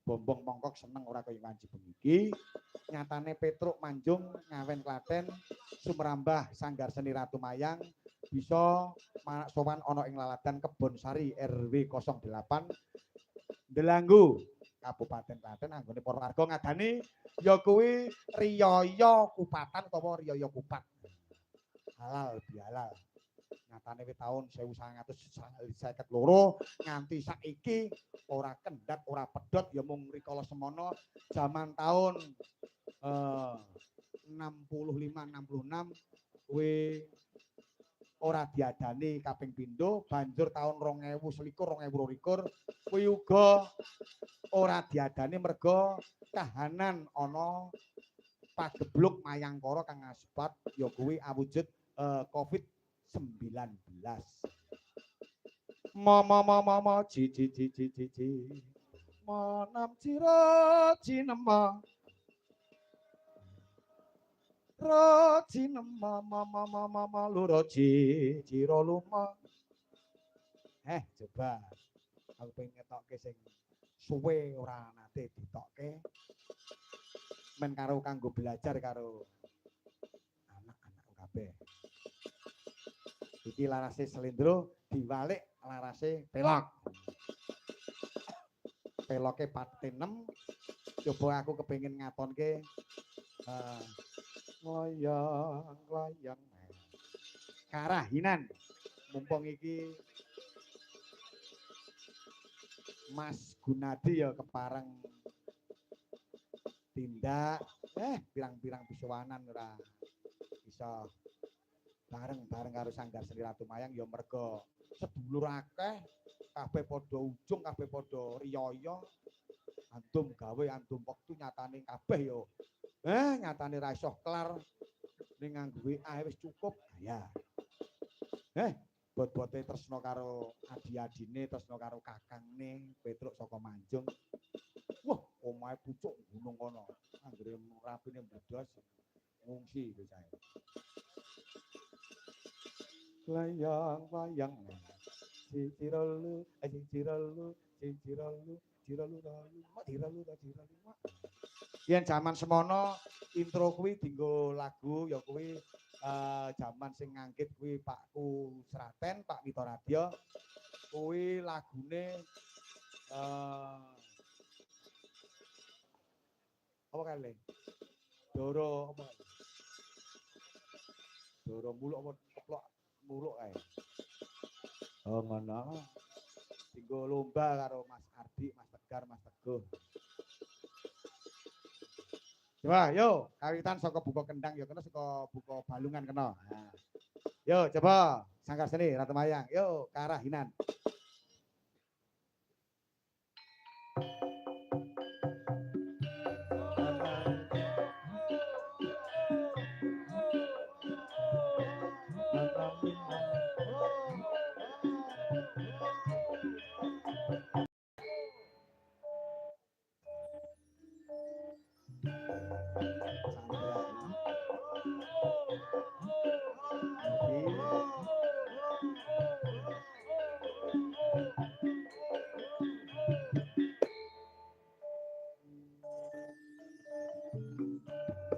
Bombong mongkok seneng ora kaya wanci bengi iki. Nyatane Petruk Manjung Ngawen Klaten Sumrambah Sanggar Seni Ratu Mayang bisa sowan ana ing Laladan Kebon Sari RW 08 Delanggu Kabupaten Klaten anggone para warga ngadani ya kuwi riyaya kupatan utawa riyaya kupat. Halal bihalal. Nyatane wis taun 1952 nganti saiki ora kendhat ora pedhot ya mung rikala semono jaman taun 65-66 kuwi ora diadani kaping pindho banjur taun 2021-2022 kuwi uga ora diadani merga kahanan ana pagebluk mayangkara kang asbat ya kuwi awujud COVID-19. Mama ji manam cira cinema cinema mama loro cira luma. Coba aku pengen ngetokke sing suwe ora nate ditokke men karo kanggo belajar karo anak-anak kabeh. Iki larase slendro diwalik larase pelok. Peloke patenem coba aku kepengin ngatonke layang karahinan mumpung iki Mas Gunadi ya kepareng tindak pirang-pirang bisawanan ora bisa bareng-bareng karo Sanggar Seni Ratu Mayang ya merga sedulur akeh kabeh padha ujung kabeh padha riyaya antum gawe antum wektu nyatane kabeh ya nyatane ra iso kelar ning nganggo WA wis cukup ya bot-bote tresno karo adi-adine tresno karo kakangne Petruk saka Manjung wah omahe pucuk gunung kono anggere rapine mbledos ngungsi wis ae layang-layang ciciralu yen jaman semono intro kuwi dienggo lagu ya kuwi jaman sing ngangkit kuwi Pakku Sraten Pak Wito Radio kuwi lagune apa kali Doro apa Doro muluk apa keplok muluk kae oh ngono dienggo lomba karo Mas Ardi Mas Tegar Mas Teguh. Coba yo kawitan saka buka kendang ya kena saka buka balungan kena. Nah. Yo coba Sanggar Seni Ratu Mayang. Yo karahinan.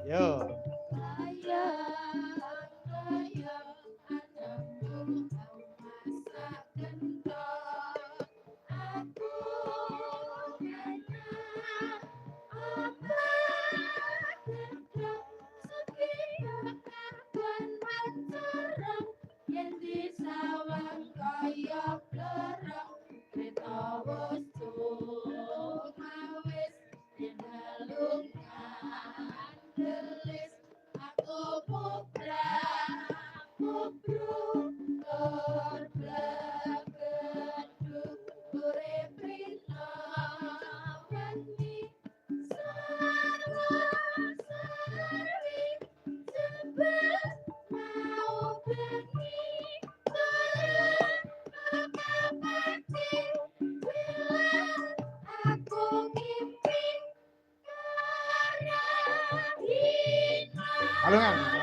Yo. Balungan.